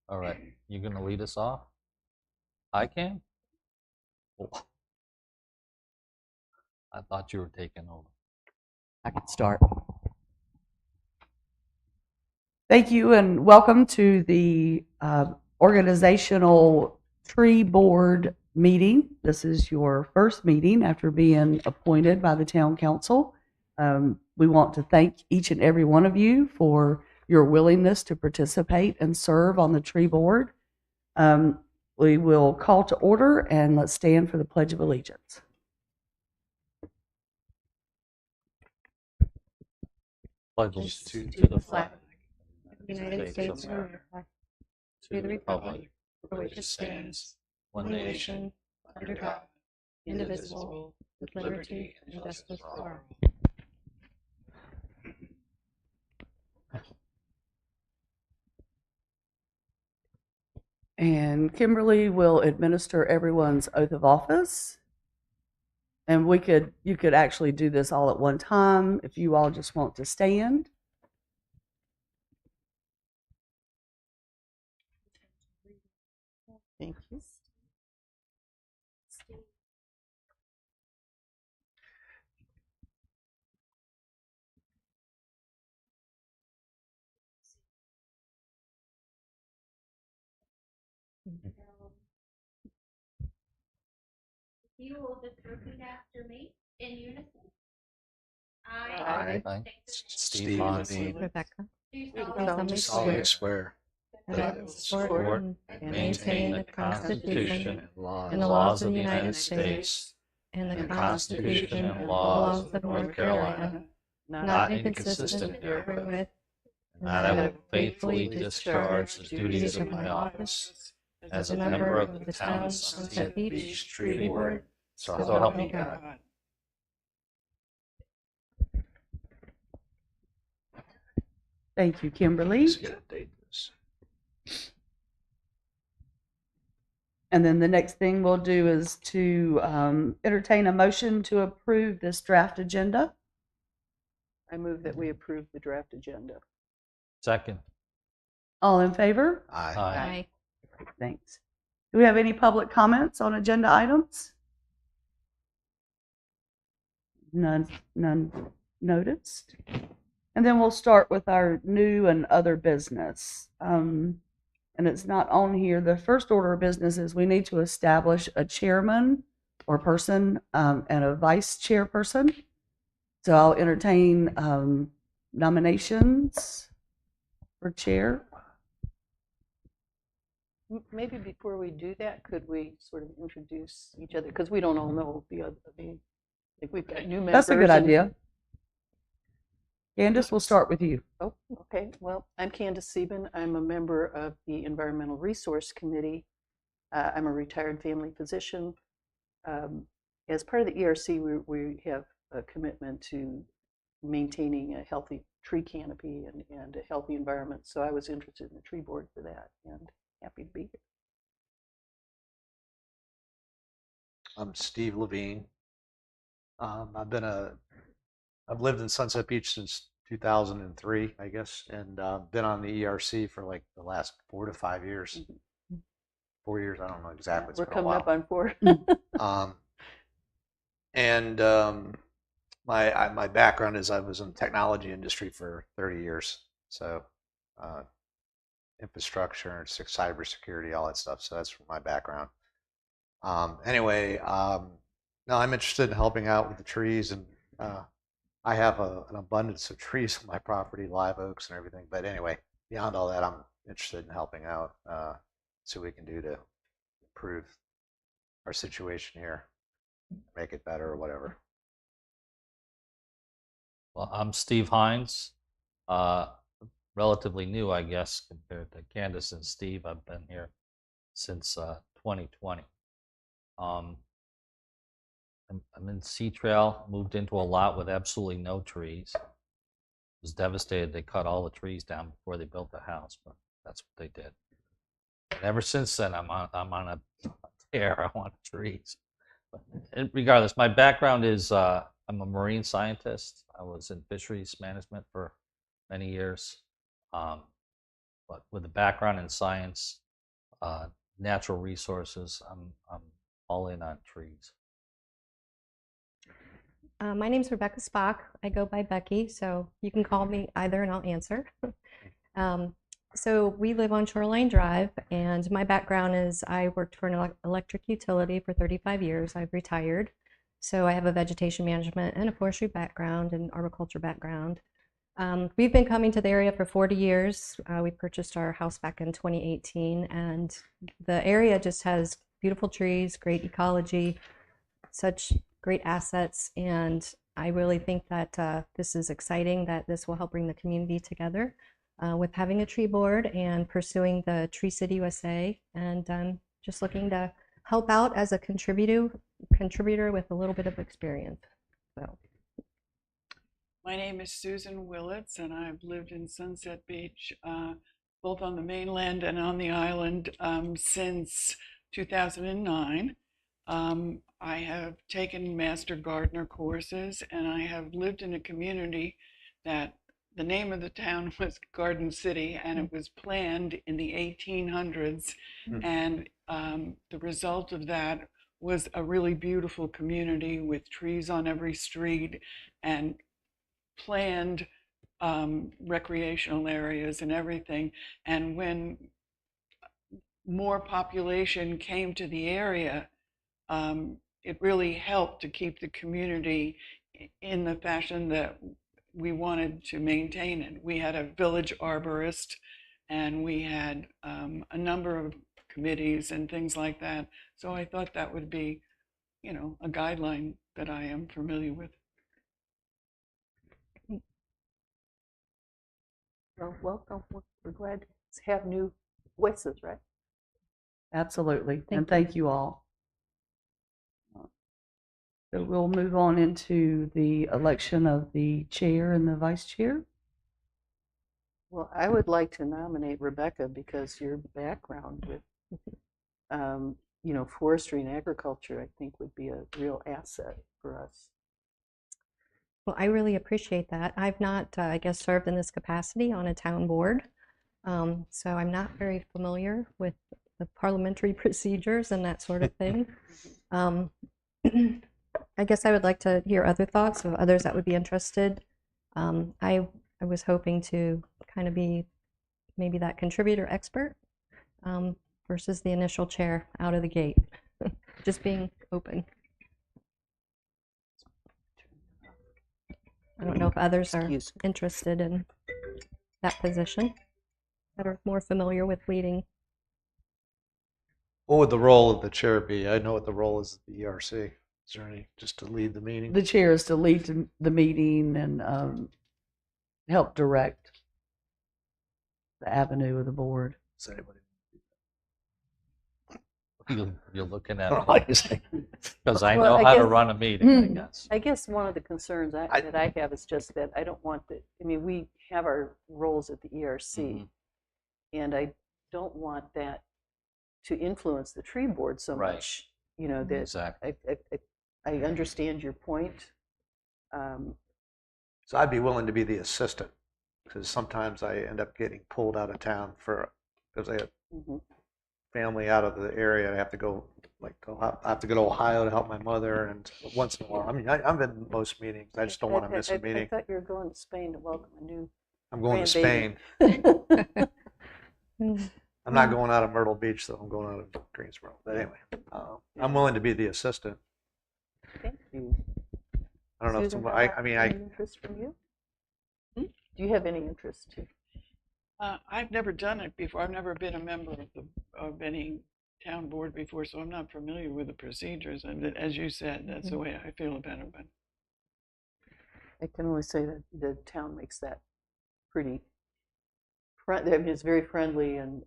All right, you're going to lead us off? I can? Oh, I thought you were taking over. I can start. Thank you and welcome to the organizational tree board meeting. This is your first meeting after being appointed by the town council. We want to thank each and every one of you for your willingness to participate and serve on the tree board. We will call to order and let's stand for the Pledge of Allegiance. Pledges to the flag of the United States of America, to the republic for which it stands, one nation, under God, indivisible, with liberty and justice for all. And Kimberly will administer everyone's oath of office. And you could actually do this all at one time if you all just want to stand. Thank you. You will just repeat after me in unison. I, Steve Levine, Rebecca, do solemnly swear that I will support and maintain the Constitution and the laws of the United States and the Constitution and laws of North Carolina, not inconsistent therewith, and that I will faithfully discharge the duties of my office as a member of the town of Sunset Beach Tree Board. So help me God. Thank you, Kimberly. And then the next thing we'll do is to entertain a motion to approve this draft agenda. I move that we approve the draft agenda. Second. All in favor? Aye. Thanks. Do we have any public comments on agenda items? None noticed. And then we'll start with our new and other business. And it's not on here. The first order of business is we need to establish a chairman or person and a vice chairperson. So I'll entertain nominations for chair. Maybe before we do that, could we sort of introduce each other? Because we don't all know the other. Like we've got new members. That's a good idea. Candace, we'll start with you. Oh, okay. Well, I'm Candace Sieben. I'm a member of the Environmental Resource Committee. I'm a retired family physician. As part of the ERC, we have a commitment to maintaining a healthy tree canopy and a healthy environment. So I was interested in the tree board for that and happy to be here. I'm Steve Levine. I've lived in Sunset Beach since 2003, I guess, and been on the ERC for like the last 4 to 5 years. 4 years, I don't know exactly. We're coming up on 4. My background is I was in the technology industry for 30 years, so infrastructure and cybersecurity, all that stuff. So that's my background. No, I'm interested in helping out with the trees, and I have an abundance of trees on my property, live oaks and everything. But anyway, beyond all that, I'm interested in helping out, see what we can do to improve our situation here, make it better or whatever. Well, I'm Steve Hines. Relatively new, I guess, compared to Candace and Steve. I've been here since 2020. I'm in Sea Trail, moved into a lot with absolutely no trees. Was devastated they cut all the trees down before they built the house, but that's what they did. And ever since then, I'm on a tear. I want trees. But regardless, my background is I'm a marine scientist. I was in fisheries management for many years. But with a background in science, natural resources, I'm all in on trees. My name's Rebecca Spock. I go by Becky, so you can call me either and I'll answer. So we live on Shoreline Drive, and my background is I worked for an electric utility for 35 years. I've retired. So I have a vegetation management and a forestry background and arboriculture background. We've been coming to the area for 40 years. We purchased our house back in 2018, and the area just has beautiful trees, great ecology, such great assets, and I really think that this is exciting, that this will help bring the community together with having a tree board and pursuing the Tree City USA, and just looking to help out as a contributor with a little bit of experience. So. My name is Susan Willits, and I've lived in Sunset Beach, both on the mainland and on the island, since 2009. I have taken Master Gardener courses, and I have lived in a community that the name of the town was Garden City, and it was planned in the 1800s. And the result of that was a really beautiful community with trees on every street and planned recreational areas and everything. And when more population came to the area, it really helped to keep the community in the fashion that we wanted to maintain it. We had a village arborist, and we had a number of committees and things like that. So I thought that would be, a guideline that I am familiar with. Well, welcome. We're glad to have new voices, right? Absolutely. And you. thank you all. So we'll move on into the election of the chair and the vice chair. Well, I would like to nominate Rebecca because your background with, forestry and agriculture, I think would be a real asset for us. Well, I really appreciate that. I've not, I guess, served in this capacity on a town board, so I'm not very familiar with the parliamentary procedures and that sort of thing. I guess I would like to hear other thoughts of others that would be interested. I was hoping to kind of be maybe that contributor expert versus the initial chair out of the gate, just being open. I don't know if others are interested in that position, that are more familiar with leading. What would the role of the chair be? I know what the role is at the ERC. Is there any, just to lead the meeting? The chair is to lead the meeting and help direct the avenue of the board. Does anybody? You're looking at I don't know. because I Well, know I how to guess- run a meeting, I guess. I guess one of the concerns that I have is just that I don't want that. I mean, we have our roles at the ERC, and I don't want that to influence the tree board so Right. much. That Exactly. I understand your point. So I'd be willing to be the assistant, because sometimes I end up getting pulled out of town because I have Mhm. family out of the area. I have to go, I have to go to Ohio to help my mother, and once in a while. I mean, I'm in most meetings. I just don't want to miss a I meeting. thought you were going to Spain to welcome a new. I'm going to Spain. grandbaby. I'm not going out of Myrtle Beach, though. I'm going out of Greensboro. But anyway, I'm willing to be the assistant. Thank you. I don't know if Susan, someone, how about I mean, any interest from you? Do you have any interest too? I've never done it before. I've never been a member of any town board before, so I'm not familiar with the procedures. And as you said, that's the way I feel about it. But I can only say that the town makes that pretty. I mean, it's very friendly, and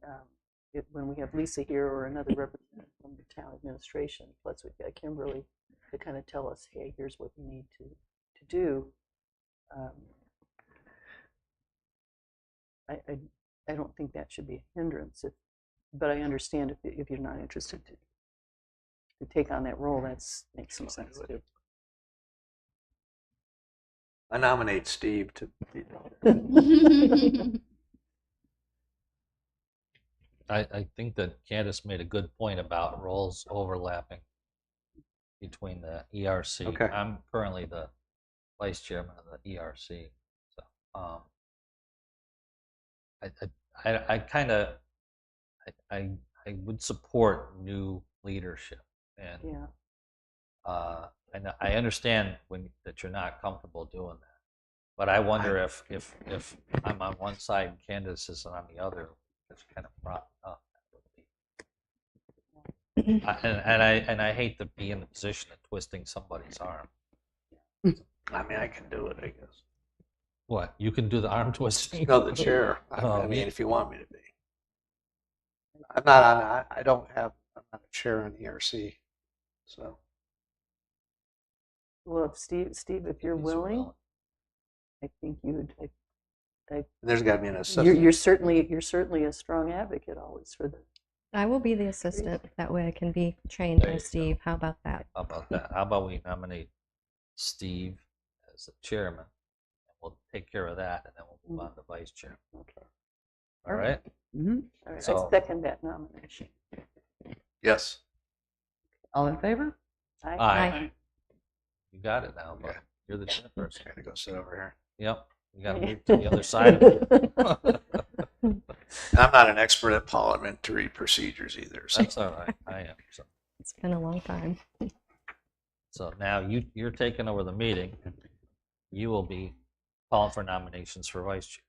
when we have Lisa here or another representative from the town administration, plus we've got Kimberly to kind of tell us, hey, here's what we need to do. I don't think that should be a hindrance, but I understand if you're not interested to take on that role, that makes some sense too. I nominate Steve to. I think that Candace made a good point about roles overlapping between the ERC. Okay. I'm currently the vice chairman of the ERC. So I kind of I would support new leadership, and Yeah. and I understand that you're not comfortable doing that, but I wonder if I'm on one side and Candace is on the other, it's kind of fraught up. And I hate to be in the position of twisting somebody's arm. I mean, I can do it, I guess. What, you can do the arm twisting? No, the chair. Oh, I mean, yeah. if you want me to be. I'm not on, I don't have, I'm not a chair on ERC, so. Well, if Steve, if you're He's willing, I think you would. There's got to be an assistant. You're certainly a strong advocate always for the. I will be the assistant. That way I can be trained There by you go. Steve. How about that? How about that? How about we nominate Steve as the chairman? And we'll take care of that, and then we'll move on to vice chair. Okay. All right? Mhm. All right. So- I second that nomination. Yes. All in favor? Aye. Aye. You got it now, but Okay. you're the chairperson. Gotta go sit over here. Yep. You got to move to the other side of it. I'm not an expert at parliamentary procedures either. So. That's all right. I am. It's been a long time. So now you're taking over the meeting. You will be calling for nominations for vice chair.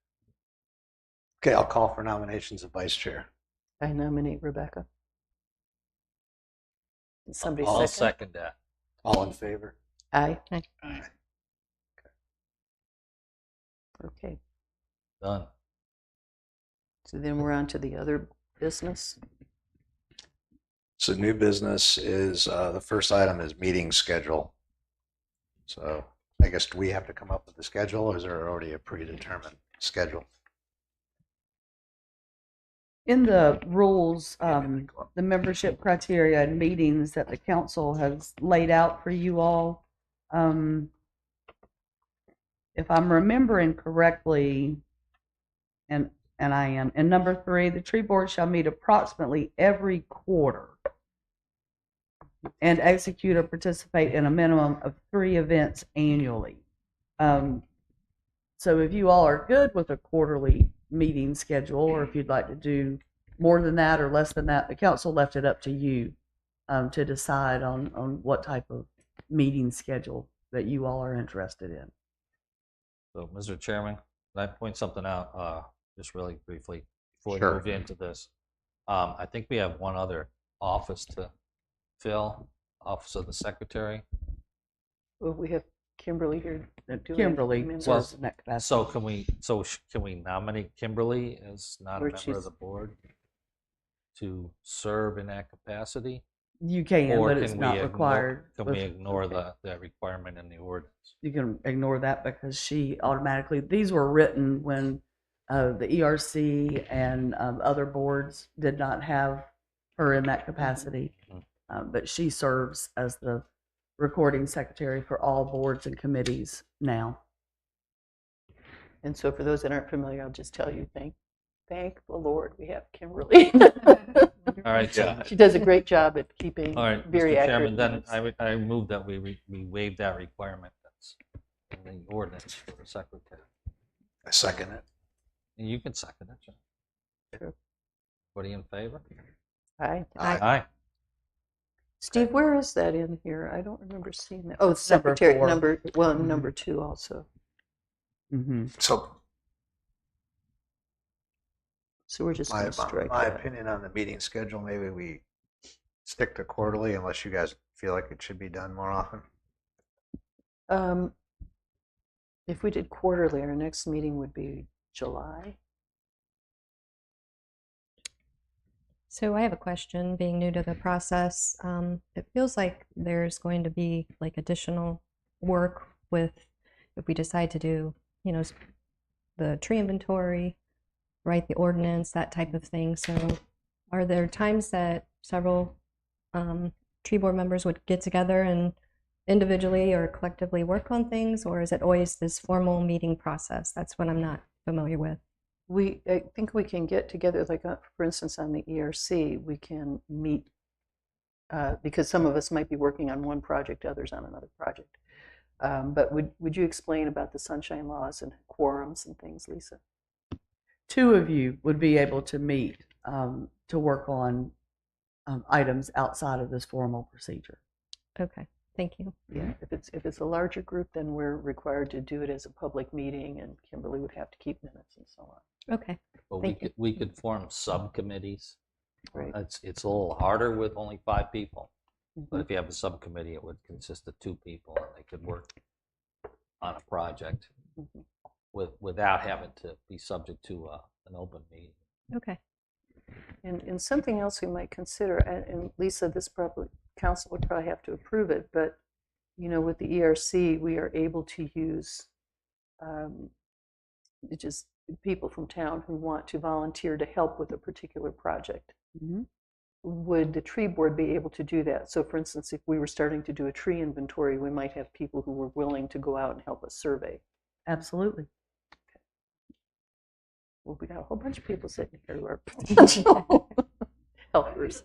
Okay, I'll call for nominations of vice chair. I nominate Rebecca. Did somebody I'll second? second that. All in favor? Aye. Aye. Okay. Done. So then we're on to the other business. So new business is, the first item is meeting schedule. So I guess do we have to come up with the schedule, or is there already a predetermined schedule? In the rules, the membership criteria and meetings that the council has laid out for you all, if I'm remembering correctly, and I am, in number 3, the tree board shall meet approximately every quarter and execute or participate in a minimum of 3 events annually. So if you all are good with a quarterly meeting schedule, or if you'd like to do more than that or less than that, the council left it up to you to decide on what type of meeting schedule that you all are interested in. So, Mr. Chairman, can I point something out just really briefly before Sure. we move into this? I think we have one other office to fill, Office of the Secretary. Well, we have Kimberly here. doing Kimberly minutes. serves in that capacity. So can we nominate Kimberly as not a Or member of she's- the board to serve in that capacity? You can, Or but it's can not we required. Can we ignore the requirement in the ordinance? You can ignore that because she automatically, these were written when the ERC and other boards did not have her in that capacity. But she serves as the recording secretary for all boards and committees now. And so for those that aren't familiar, I'll just tell you, thank the Lord we have Kimberly. All right, so, She does a great job at keeping all right, very Mr. accurate Chairman, then minutes. I move that we waive that requirement that's in the ordinance for the secretary. I second it. And you can second it, John. Sure. What are you in favor? Aye. Aye. Steve, where is that in here? I don't remember seeing that. Oh, Number secretary, 4. number 2 also. Mm-hmm. So So we're just going to strike my that. opinion on the meeting schedule, maybe we stick to quarterly unless you guys feel like it should be done more often. If we did quarterly, our next meeting would be July. So I have a question, being new to the process. It feels like there's going to be like additional work with, if we decide to do, the tree inventory, write the ordinance, that type of thing. So are there times that several tree board members would get together and individually or collectively work on things, or is it always this formal meeting process? That's what I'm not familiar with. I think we can get together, like, for instance, on the ERC, we can meet, because some of us might be working on one project, others on another project. But would you explain about the sunshine laws and quorums and things, Lisa? 2 of you would be able to meet to work on items outside of this formal procedure. Okay, thank you. Yeah, if it's a larger group, then we're required to do it as a public meeting, and Kimberly would have to keep minutes and so on. Okay, But Thank you. we could form subcommittees. Right. It's a little harder with only 5 people. But Mhm. if you have a subcommittee, it would consist of 2 people, and they could work on a project Mhm. without having to be subject to an open meeting. okay. And something else we might consider, and Lisa, this probably, council would probably have to approve it, but, with the ERC, we are able to use just people from town who want to volunteer to help with a particular project. Mhm. Would the tree board be able to do that? So for instance, if we were starting to do a tree inventory, we might have people who were willing to go out and help us survey. Absolutely. Well, we got a whole bunch of people sitting here who are potential helpers.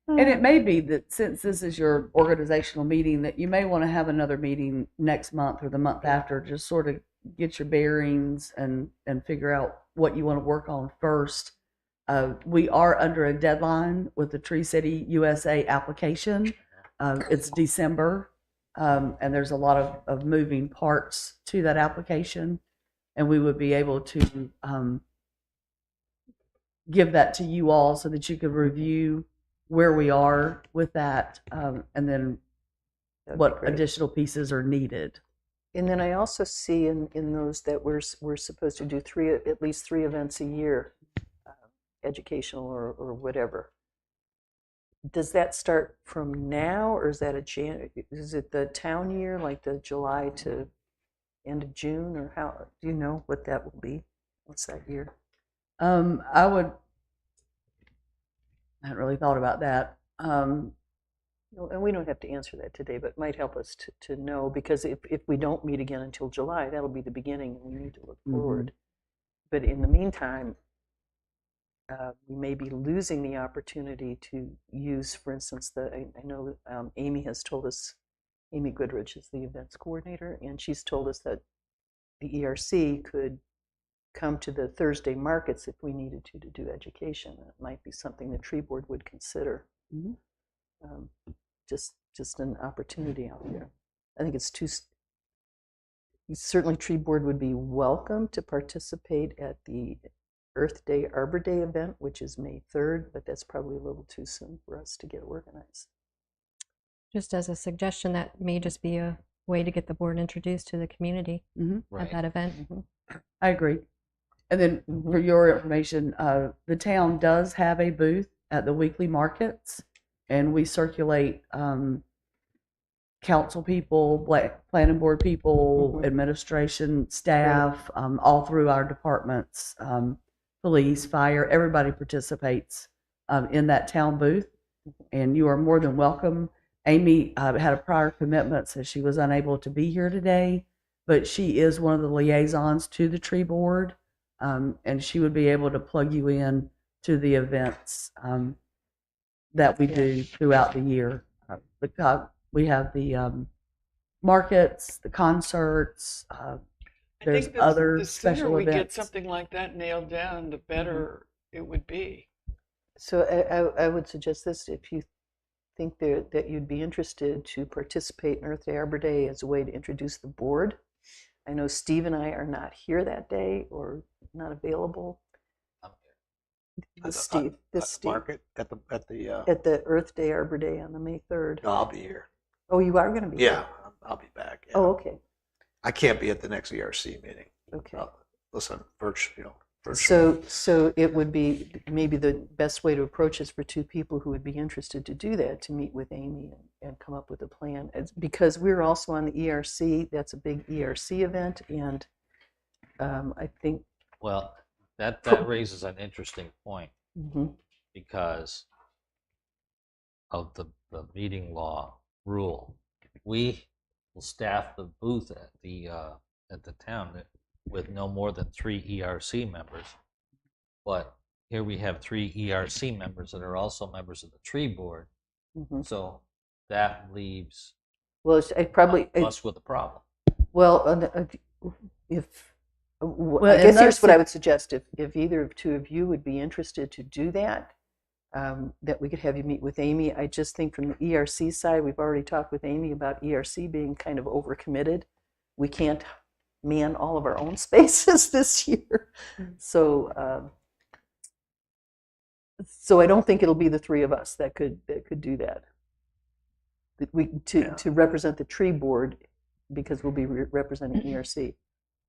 And it may be that since this is your organizational meeting, that you may want to have another meeting next month or the month after, just sort of get your bearings and figure out what you want to work on first. We are under a deadline with the Tree City USA application. It's December, and there's a lot of moving parts to that application, and we would be able to give that to you all so that you could review where we are with that, and then That'd be what great. additional pieces are needed. And then I also see in those that we're supposed to do at least three events a year, educational or whatever. Does that start from now, or is that is it the town year, like the July to end of June, or how, do you know what that will be? What's that year? I hadn't really thought about that. No, and we don't have to answer that today, but it might help us to know, because if we don't meet again until July, that'll be the beginning, and we need to look forward. But in the meantime, we may be losing the opportunity to use, for instance, I know Amy has told us, Amy Goodrich is the events coordinator, and she's told us that the ERC could come to the Thursday markets if we needed to do education. It might be something the tree board would consider. Mhm. Just an opportunity out there. I think it's certainly tree board would be welcome to participate at the Earth Day Arbor Day event, which is May 3rd, but that's probably a little too soon for us to get organized. Just as a suggestion, that may just be a way to get the board introduced to the community Mhm. at that event. I agree. And then for your information, the town does have a booth at the weekly markets, and we circulate council people, planning board people, administration, staff, all through our departments, police, fire, everybody participates in that town booth, and you are more than welcome. Amy had a prior commitment, so she was unable to be here today, but she is one of the liaisons to the tree board, and she would be able to plug you in to the events that we do throughout the year. We have the markets, the concerts. There's I think other the sooner special we get events. something like that nailed down, the better it would be. So I would suggest this: if you think that you'd be interested to participate in Earth Day Arbor Day as a way to introduce the board. I know Steve and I are not here that day or not available. Steve, Market at the at the Earth Day Arbor Day on the May 3rd. no, I'll be here. Oh, you are going to be Yeah, here? I'll be back. Yeah. Oh, okay. I can't be at the next ERC meeting. Okay. Listen, virtual. So it would be, maybe the best way to approach is for two people who would be interested to do that, to meet with Amy and come up with a plan. Because we're also on the ERC, that's a big ERC event, and I think, Well, that raises an interesting point because of the meeting law rule. We will staff the booth at the at the town with no more than 3 ERC members. But here we have 3 ERC members that are also members of the tree board. Mhm. So that leaves Well, I probably, us with a problem. well, if, Well, I in guess those here's what si- I would suggest. If either of two of you would be interested to do that, that we could have you meet with Amy. I just think from the ERC side, we've already talked with Amy about ERC being kind of overcommitted. We can't man all of our own spaces this year. So, so I don't think it'll be the three of us that could do that. To represent the tree board, because we'll be representing ERC,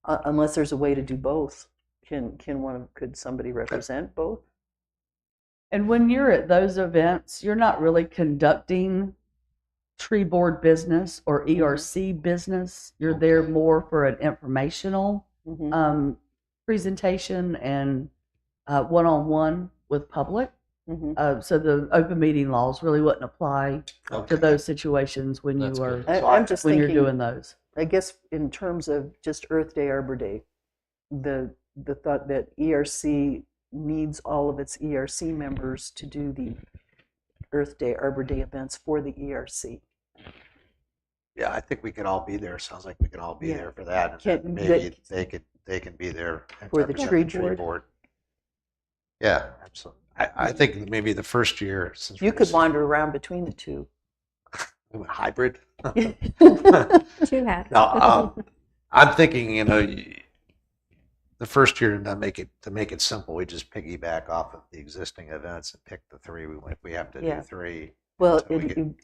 unless there's a way to do both. Could somebody represent both? And when you're at those events, you're not really conducting tree board business or ERC business. You're there more for an informational Mhm. presentation and one-on-one with public. Mhm. So the open meeting laws really wouldn't apply Okay. to those situations when That's you are good. I'm just when you're thinking, doing those. I guess in terms of just Earth Day, Arbor Day, the thought that ERC needs all of its ERC members to do the Earth Day, Arbor Day events for the ERC. Yeah, I think we could all be there. Sounds like we could all be Yeah. there for that. And Can- then maybe that- they can be there and For the represent tree board? board. Yeah, absolutely. I think maybe the first year, since You we're could just wander around between the two. hybrid. Two hats. No, I'm thinking, the first year to make it simple, we just piggyback off of the existing events and pick the three. If we have to Yeah. do three, Well, So we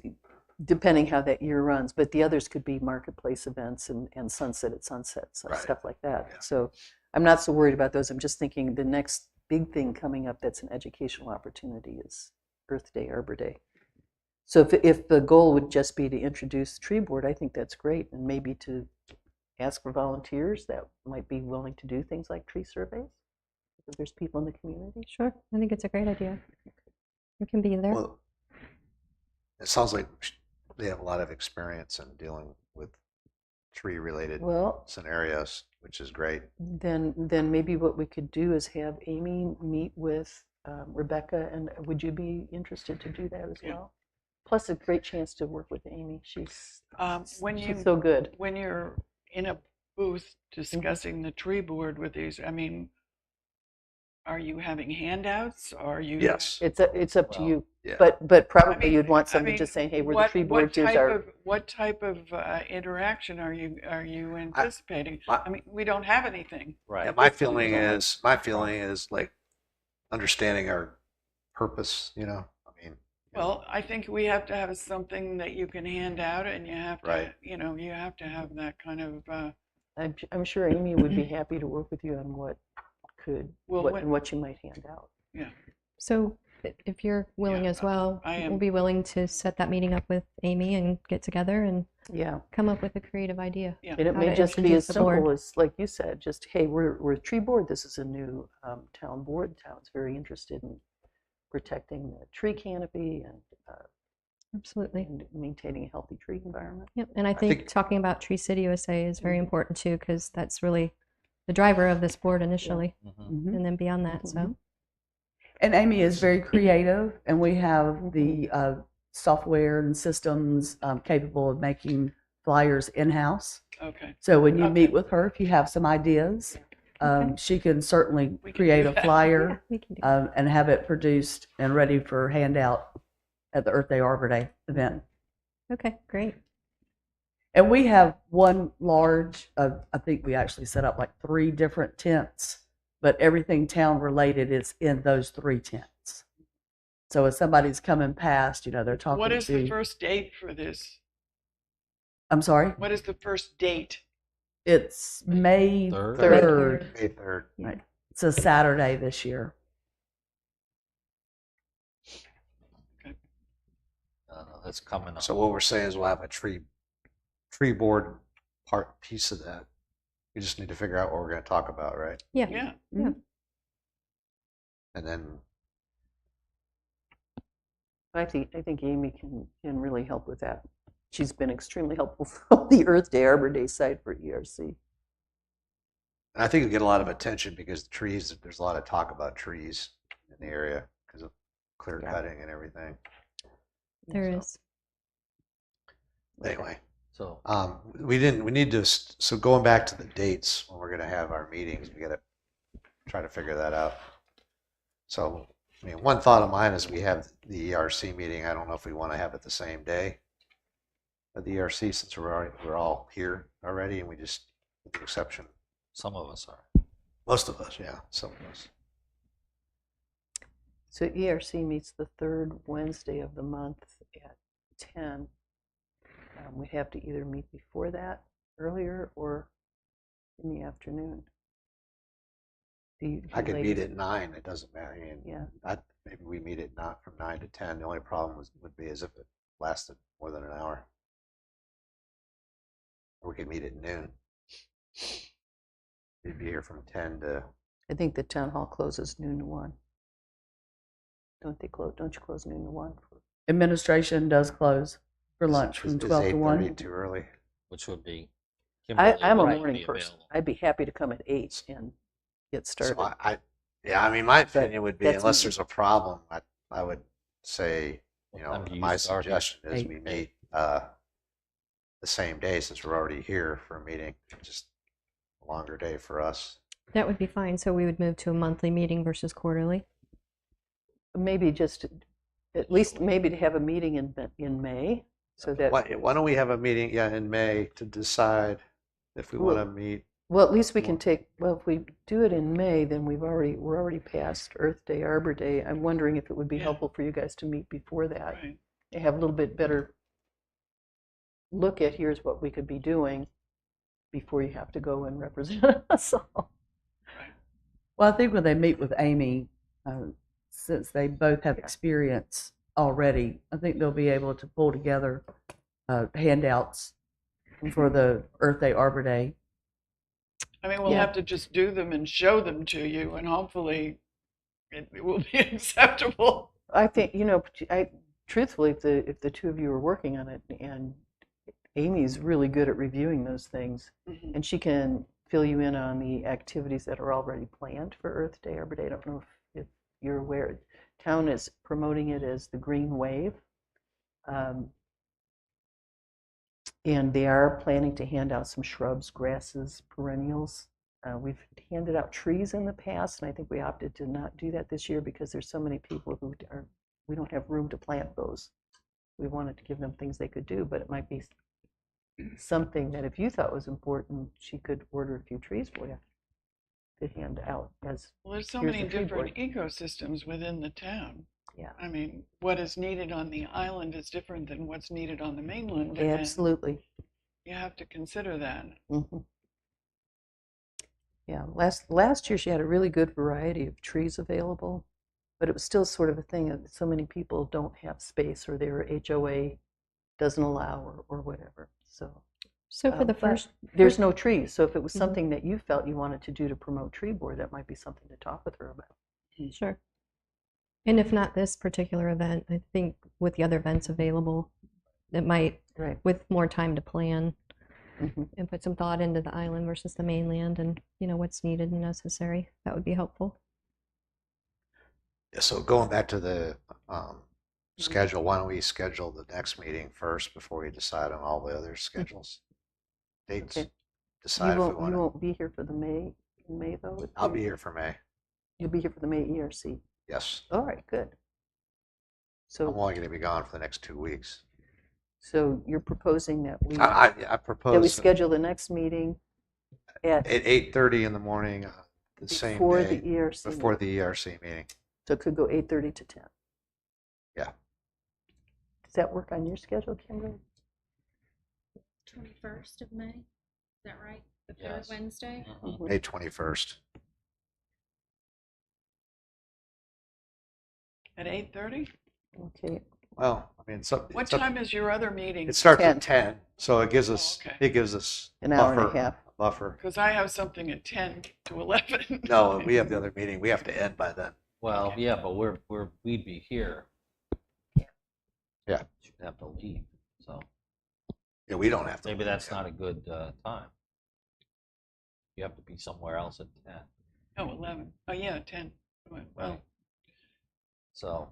depending how that year runs, but the others could be marketplace events and sunset at sunset, so Right. stuff like that. Yeah. So I'm not so worried about those. I'm just thinking the next big thing coming up that's an educational opportunity is Earth Day, Arbor Day. So if the goal would just be to introduce the tree board, I think that's great, and maybe to ask for volunteers that might be willing to do things like tree surveys. If there's people in the community. Sure, I think it's a great idea. You can be there. well, it sounds like they have a lot of experience in dealing with tree-related Well, scenarios, which is great. then maybe what we could do is have Amy meet with Rebecca, and would you be interested to do that as Yeah. well? Plus, a great chance to work with Amy. She's When so good. when you're in a booth discussing the tree board with these, I mean, are you having handouts? Are you? Yes. It's up to Well, you. yeah. But probably I mean- you'd want I somebody mean, just saying, "Hey, we're the tree board. What Here's type our." of interaction are you anticipating? I- I mean, we don't have anything. Right. Yeah, my feeling is like understanding our purpose. I mean, Well, I think we have to have something that you can hand out, and you have to, Right. you have to have that kind of. I'm sure Amy would be happy to work with you on what Well, and what you might hand out. So if you're willing Yeah, as well, I we'll am. be willing to set that meeting up with Amy and get together and Yeah. come up with a creative idea. Yeah. And it How may to just be introduce as the board. simple as, like you said, just, hey, we're a tree board. This is a new town board. The town's very interested in protecting the tree canopy and Absolutely. maintaining a healthy tree environment. Yep. And I think think- talking about Tree City USA is very important too, because that's really the driver of this board initially, Mhm. Mhm. and then beyond that. So Mhm. And Amy is very creative, and we have the software and systems capable of making flyers in-house. Okay. So when you Okay. meet with her, if you have some ideas, she can certainly We can create do a that. flyer we can do and have it produced and ready for handout at the Earth Day Arbor Day event. Okay, great. And we have one large, I think we actually set up like 3 different tents, but everything town related is in those 3 tents. So if somebody's coming past, they're talking What is the to, first date for this? I'm sorry, What is the first date? it's May Third? 3rd. May 3rd. Right. It's a Saturday this year. That's coming up. So what we're saying is we'll have a tree board piece of that. We just need to figure out what we're going to talk about, right? Yeah. Yeah. And then I think Amy can really help with that. She's been extremely helpful from the Earth Day, Arbor Day side for ERC. And I think it'll get a lot of attention because the trees, there's a lot of talk about trees in the area because of clear cutting and everything. There So, is. Anyway, So we need to, so going back to the dates when we're going to have our meetings, we got to try to figure that out. So, I mean, one thought of mine is we have the ERC meeting. I don't know if we want to have it the same day of the ERC since we're all here already and we just, with the exception, some of us are. most of us, yeah, some of us. So ERC meets the third Wednesday of the month at 10. We'd have to either meet before that, earlier, or in the afternoon. I could meet at 9. It doesn't matter. I mean, Yeah. maybe we meet at not from 9 to 10. The only problem would be is if it lasted more than an hour. Or we could meet at noon. We'd be here from 10 to. I think the town hall closes noon to 1. Don't they close? Don't you close noon to 1? Administration does close for lunch from 12 to 1. Too early. Which would be. I'm a would morning be person. available. I'd be happy to come at 8 and get started. So I mean, my opinion would be that's unless me. there's a problem, I would say, What time do you my start? suggestion is 8. we meet the same day since we're already here for a meeting. Just a longer day for us. That would be fine. So we would move to a monthly meeting versus quarterly. Maybe just, at least maybe to have a meeting in May, so that, Why don't we have a meeting, in May to decide if we want to meet? well, at least we can take, well, if we do it in May, then we're already past Earth Day, Arbor Day. I'm wondering if it would be Yeah. helpful for you guys to meet before that. Right. To have a little bit better look at here's what we could be doing before you have to go and represent us all. Well, I think when they meet with Amy, since they both have experience already, I think they'll be able to pull together handouts for the Earth Day, Arbor Day. I mean, we'll Yeah. have to just do them and show them to you, and hopefully it will be acceptable. I think, truthfully, if the two of you are working on it, and Amy's really good at reviewing those things, Mhm. and she can fill you in on the activities that are already planned for Earth Day, Arbor Day. I don't know if you're aware. Town is promoting it as the Green Wave. And they are planning to hand out some shrubs, grasses, perennials. We've handed out trees in the past, and I think we opted to not do that this year because there's so many people we don't have room to plant those. We wanted to give them things they could do, but it might be something that if you thought was important, she could order a few trees for you to hand out as, Well, there's so Here's many the tree different ecosystems within the town. yeah, I mean, what is needed on the island is different than what's needed on the mainland. and absolutely. You have to consider that. Hmm. Yeah, last year she had a really good variety of trees available, but it was still sort of a thing that so many people don't have space or their HOA doesn't allow or whatever. So So for the but first, there's no trees. So if it was Mhm. something that you felt you wanted to do to promote tree board, that might be something to talk with her about. sure. And if not this particular event, I think with the other events available, it might, Right. with more time to plan Mhm. and put some thought into the island versus the mainland and, what's needed and necessary, that would be helpful. Yeah, so going back to the schedule, why don't we schedule the next meeting first before we decide on all the other schedules? Dates, Okay. decide if we You want to. won't be here for the May though? I'll be here for May. You'll be here for the May ERC. Yes. All right, good. I'm So, only going to be gone for the next 2 weeks. so you're proposing that we I propose schedule the next meeting at at 8:30 in the morning, the same before day, the ERC. before the ERC meeting. So it could go 8:30 to 10. Yeah. Does that work on your schedule, Kimberly? 21st of May, is that right? The third Yes. Wednesday? Mhm. May 21st. At 8:30? Okay. Well, I mean, What time is your other meeting? It starts 10. at 10, so it gives us okay. An hour and a half. Buffer. Because I have something at 10 to 11. No, we have the other meeting. We have to end by then. Well, Okay. yeah, but we'd be here. Yeah. She'd have to leave. So Yeah, we don't have to. maybe leave, that's yeah. not a good time. You have to be somewhere else at 10. Oh, 11. Oh, yeah, 10. Well, Right. So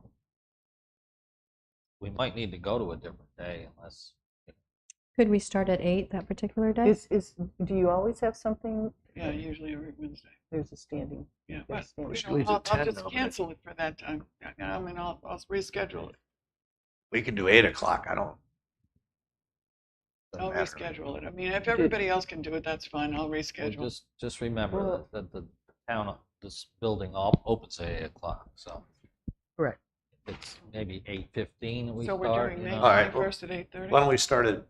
we might need to go to a different day unless, Could we start at 8 that particular day? Do you always have something? yeah, usually every Wednesday. There's a standing. Yeah, There's but standing. leaves at I'll 10 just though, but- cancel it for that time. I mean, I'll reschedule it. We can do 8 o'clock. I don't. doesn't I'll matter. reschedule it. I mean, if everybody else can do it, that's fine. I'll well, reschedule. just remember Well- that the town, this building all opens at 8 o'clock. So Correct. it's maybe 8:15 that we So we're start. doing you May know? All right, well, 21st at 8:30? Why don't we start at,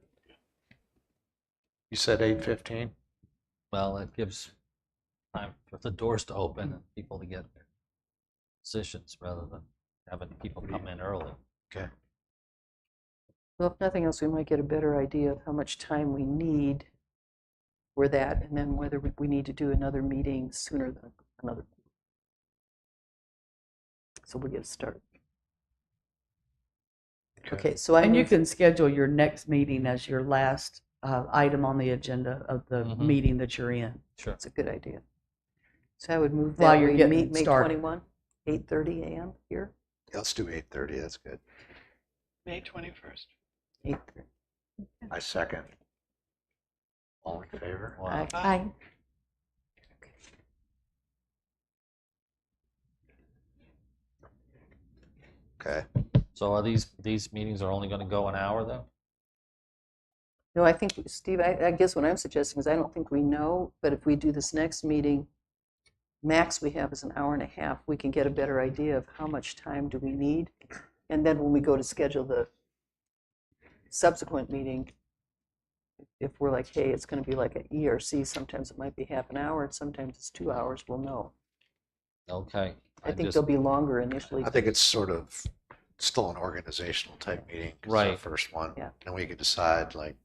you said 8:15? Well, it gives time for the doors to open and people to get their positions rather than having people come in early. Okay. Well, if nothing else, we might get a better idea of how much time we need for that, and then whether we need to do another meeting sooner than another. So we'll get a start. Okay, so I And you move- can schedule your next meeting as your last item on the agenda of the Mhm. meeting that you're in. Sure. That's a good idea. So I would move While that you're we getting meet May started. 21, 8:30 a.m. here. Yeah, let's do 8:30. That's good. May 21st. 8:30. I second. All in favor? Wow. Aye. Okay. So are these meetings are only going to go an hour then? No, I think, Steve, I guess what I'm suggesting is I don't think we know, but if we do this next meeting, max we have is an hour and a half. We can get a better idea of how much time do we need. And then when we go to schedule the subsequent meeting, if we're like, hey, it's going to be like an ERC, sometimes it might be half an hour, and sometimes it's 2 hours, we'll know. Okay. I think just- they'll be longer initially. I think it's sort of still an organizational type meeting. 'Cause it's our Right. first one. Yeah. And we could decide like,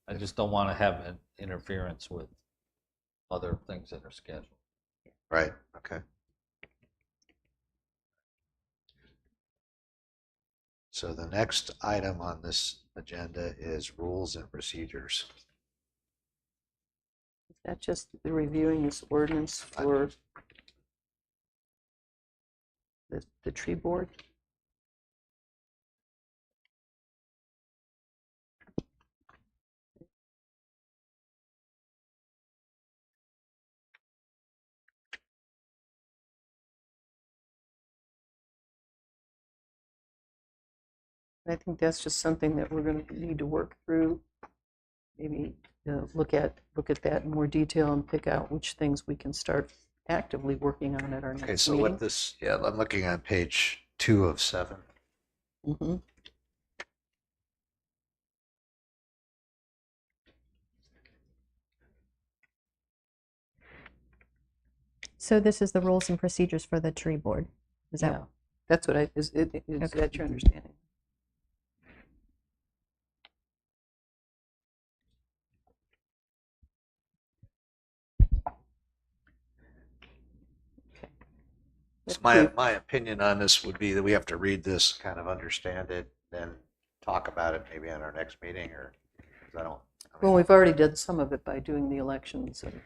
I just don't want to have an interference with other things that are scheduled. right, okay. So the next item on this agenda is rules and procedures. Is that just the reviewing this ordinance for the tree board? I think that's just something that we're going to need to work through. Maybe look at that in more detail and pick out which things we can start actively working on at our Okay, next so meeting. what this, yeah, I'm looking on page 2 of 7. Mhm. So this is the rules and procedures for the tree board. Is that Yeah, that's what is Okay. that your understanding? Okay. So Let's my opinion on this would be that we have to read this, kind of understand it, then talk about it maybe on our next meeting, or, 'cause I don't. I Well, mean, we've already done some of it by doing the elections, and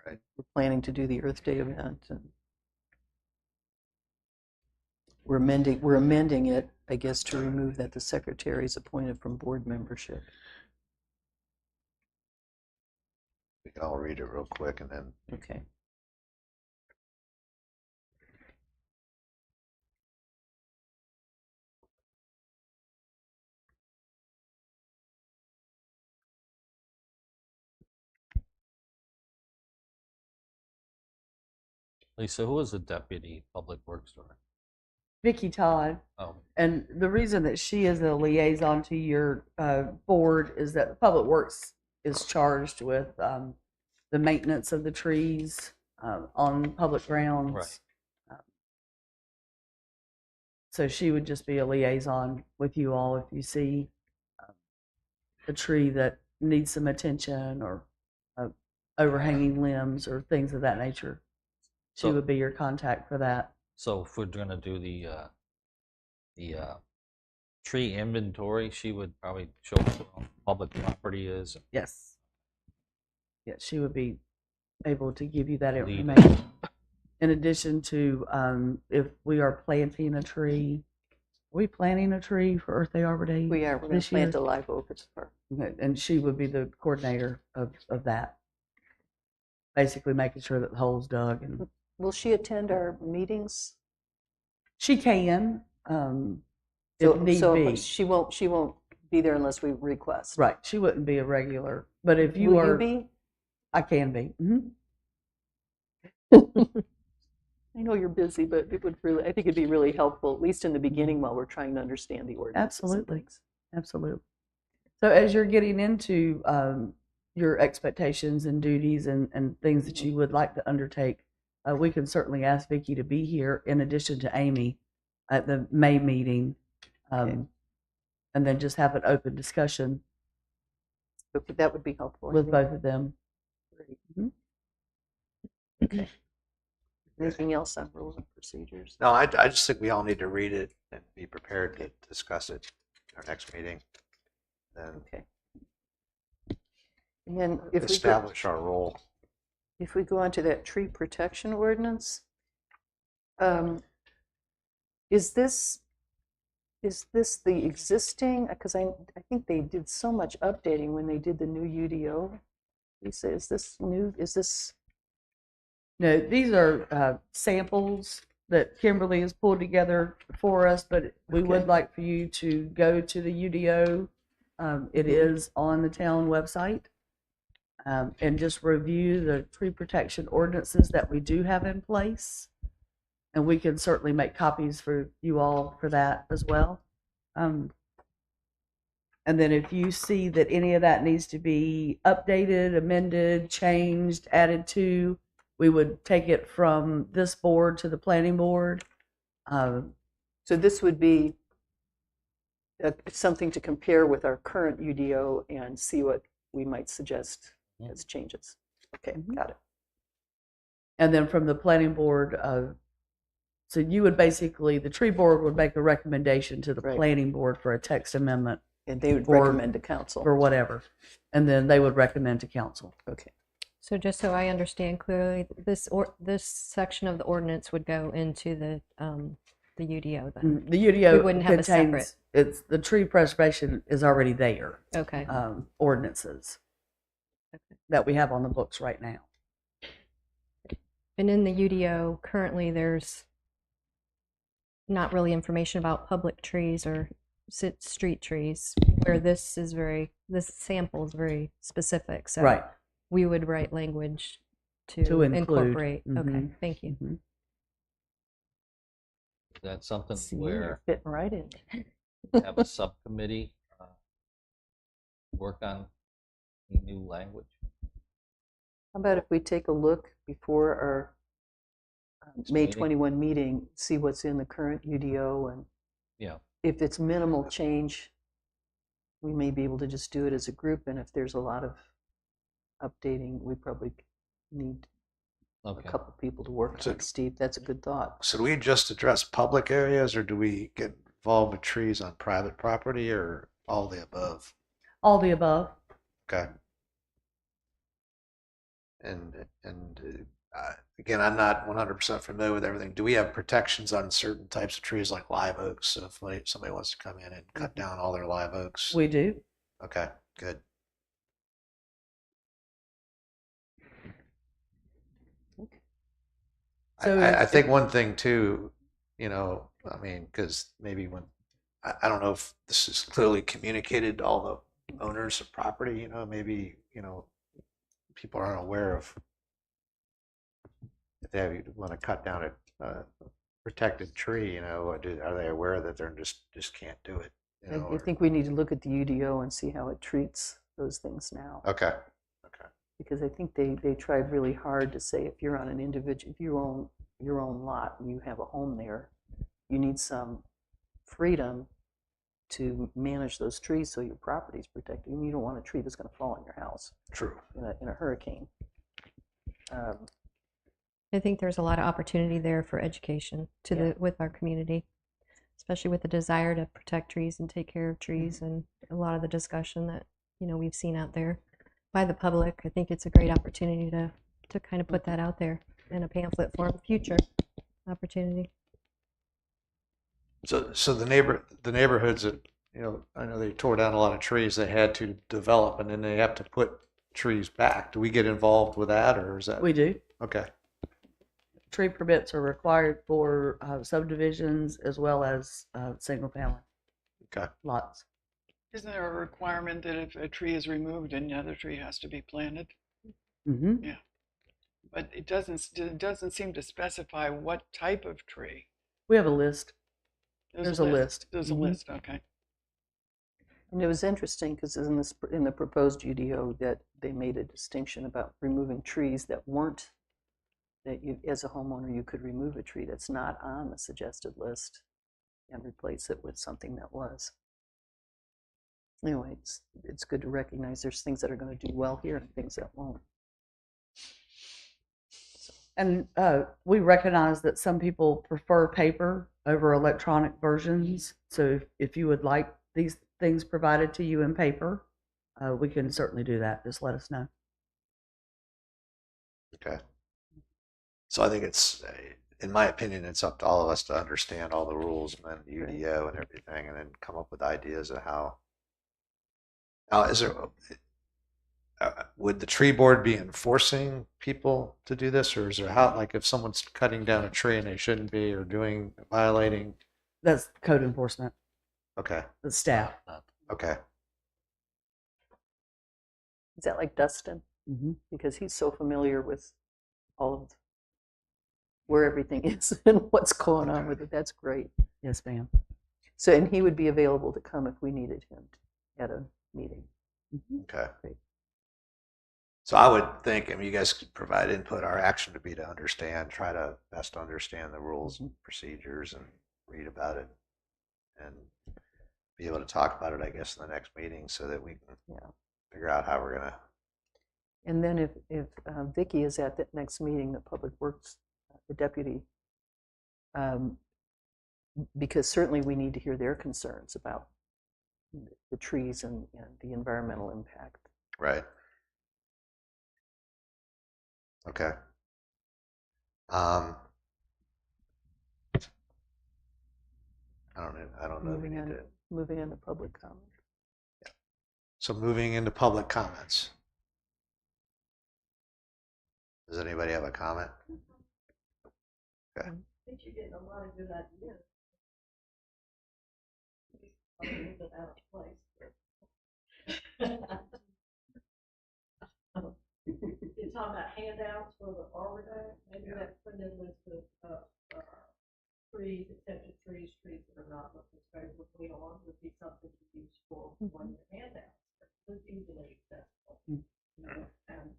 Right. we're planning to do the Earth Day event, and we're amending it, I guess, to remove that the secretary is appointed from board membership. We can all read it real quick and then, Okay. Lisa, who is the deputy public works director? Vicki Todd. Oh, And the reason that she is a liaison to your board is that the Public Works is charged with the maintenance of the trees on public grounds. Right. So she would just be a liaison with you all if you see a tree that needs some attention or overhanging limbs or things of that nature. She So- would be your contact for that. so if we're going to do the tree inventory, she would probably show us what public property is. Yes. Yeah, she would be able to give you that Lead. information. In addition to, if we are planting a tree, are we planting a tree for Earth Day Arbor Day? We are. We're going this to plant year? a live oak at the park. Okay, and she would be the coordinator of that. Basically making sure that the hole's dug, and Will she attend our meetings? she can, if need be. She won't be there unless we request. Right, she wouldn't be a regular, but if you Will are, you be? I can be. I know you're busy, but it would really, I think it'd be really helpful, at least in the beginning while we're trying to understand the ordinances. and Absolutely. things. Absolutely. So as you're getting into your expectations and duties and things that you would like to undertake, we can certainly ask Vicki to be here in addition to Amy at the May meeting, and then just have an open discussion Okay, that would be helpful. I with think. both of them. Mhm. Okay. Anything else on rules and procedures? No, I just think we all need to read it and be prepared to discuss it at our next meeting. Then Okay. And then if establish our role. we go on to that tree protection ordinance, is this the existing? Because I think they did so much updating when they did the new UDO. Lisa, is this new? Is this? No, these are samples that Kimberly has pulled together for us, but we would Okay. like for you to go to the UDO. It is on the town website, and just review the tree protection ordinances that we do have in place. And we can certainly make copies for you all for that as well. And then if you see that any of that needs to be updated, amended, changed, added to, we would take it from this board to the planning board. So this would be something to compare with our current UDO and see what we might suggest as changes. Okay, Mhm. got it. And then from the planning board, so you would basically, the tree board would make a recommendation to the Right. planning board for a text amendment And they would For- recommend to council. or whatever. And then they would recommend to council. Okay. So just so I understand clearly, this section of the ordinance would go into the UDO then? The UDO We wouldn't have a contains, it's, the tree preservation is already there, Okay. ordinances that we have on the books right now. And in the UDO, currently there's not really information about public trees or street trees, where this sample is very specific. So Right. we would write language To include. incorporate. Okay, Mhm. thank you. Mhm. Is that something See, where you're fitting right in. have a subcommittee work on any new language? How about if we take a look before our Next May meeting? 21 meeting, see what's in the current UDO, and Yeah. if it's minimal change, we may be able to just do it as a group, and if there's a lot of updating, we probably need a Okay. couple people to work So- on it. Steve, that's a good thought. So do we just address public areas, or do we get involved with trees on private property, or all the above? All the above. Okay. And again, I'm not 100% familiar with everything. Do we have protections on certain types of trees like live oaks? So if somebody wants to come in and cut down all their live oaks, We do. okay, good. So I think one thing too, I mean, because maybe I don't know if this is clearly communicated to all the owners of property, maybe, people aren't aware of if they want to cut down a protected tree, are they aware that they're just can't do it? I think we need to look at the UDO and see how it treats those things now. Okay. Because I think they tried really hard to say if you're on an individual, if you own your own lot and you have a home there, you need some freedom to manage those trees so your property is protected. And you don't want a tree that's going to fall on your house True. in a hurricane. I think there's a lot of opportunity there for education with our community, especially with the desire to protect trees and take care of trees, and a lot of the discussion that we've seen out there by the public. I think it's a great opportunity to to kind of put that out there in a pamphlet for future opportunity. So the neighborhoods that, I know they tore down a lot of trees, they had to develop, and then they have to put trees back. Do we get involved with that, or is that? We do. Okay. Tree permits are required for subdivisions as well as single family Okay. lots. Isn't there a requirement that if a tree is removed, another tree has to be planted? Mm-hmm. But it doesn't seem to specify what type of tree. We have a list. There's a list. There's a Mhm. list, okay. And it was interesting because in the proposed UDO that they made a distinction about removing trees that weren't, that you, as a homeowner, you could remove a tree that's not on the suggested list and replace it with something that was. Anyway, it's good to recognize there's things that are going to do well here and things that won't. And we recognize that some people prefer paper over electronic versions. So if you would like these things provided to you in paper, we can certainly do that. Just let us know. Okay. So I think it's, in my opinion, it's up to all of us to understand all the rules and then the UDO and everything, and then come up with ideas of how. Now, is there, would the tree board be enforcing people to do this, or is there how, like if someone's cutting down a tree and they shouldn't be, or violating? That's code enforcement, Okay. the staff. Okay. Is that like Dustin? Mm-hmm. Because he's so familiar with all of where everything is and what's going on with it. That's great. Yes, ma'am. So, and he would be available to come if we needed him at a meeting. Mm-hmm. Okay. Great. So I would think, you guys could provide input. Our action would be to try to best understand the rules and procedures and read about it and be able to talk about it, I guess, in the next meeting so that we can figure out how we're going to. And then if Vicki is at that next meeting, the Public Works, the deputy, because certainly we need to hear their concerns about the trees and the environmental impact. Right. Okay. I don't know. Moving on to public comment. So moving into public comments. Does anybody have a comment? Okay. I think you're getting a lot of good ideas. A little bit out of place. You're talking about handouts for the Arbor Day. Maybe that printed list of trees, exception trees that are not looking favorably on would be something to use for one of your handouts. It's easily accessible. And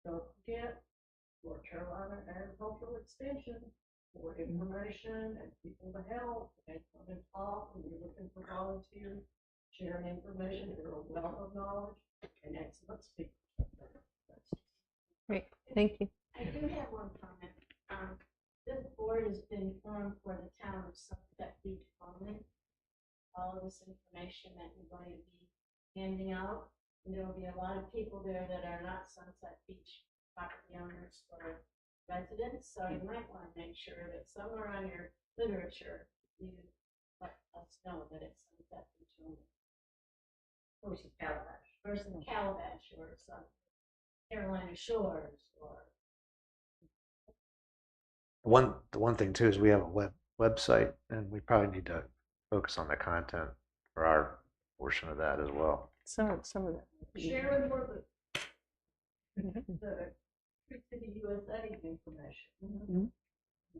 don't forget North Carolina Agricultural Extension for information and people to help and come and talk when you're looking for volunteers, sharing information. They're a wealth of knowledge and excellent speakers. Great, thank you. I do have one comment. This board has been formed for the town of Sunset Beach only. All of this information that you're going to be handing out, and there will be a lot of people there that are not Sunset Beach property owners or residents, so you might want to make sure that somewhere on your literature you let us know that it's Sunset Beach only. Versus Calabash or some Carolina Shores or. The one thing too is we have a website, and we probably need to focus on the content for our portion of that as well. Some of that. Sharing more the Creek City USA information. Mm-hmm.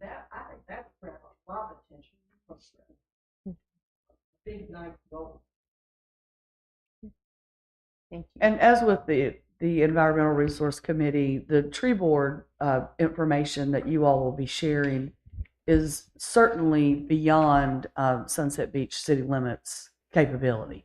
That I think that would grab a lot of attention. Big night goal. Thank you. And as with the Environmental Resource Committee, the tree board information that you all will be sharing is certainly beyond Sunset Beach city limits capability.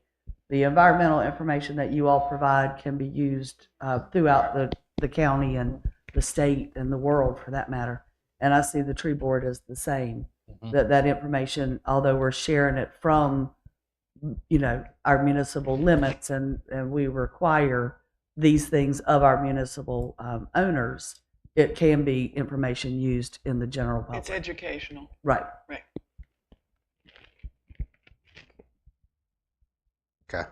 The environmental information that you all provide can be used throughout the county and the state and the world for that matter. And I see the tree board as the same, that information, although we're sharing it from, our municipal limits and we require these things of our municipal owners, it can be information used in the general public. It's educational. Right. Right. Okay.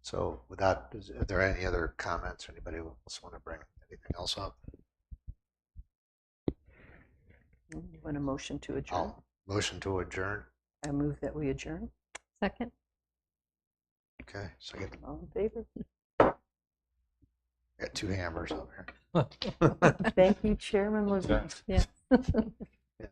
So with that, are there any other comments? Anybody else want to bring anything else up? You want a motion to adjourn? I'll motion to adjourn. I move that we adjourn. Second? Okay, so I All in favor? got 2 hammers up here. Thank you, Chairman Levine. Yes. Yeah.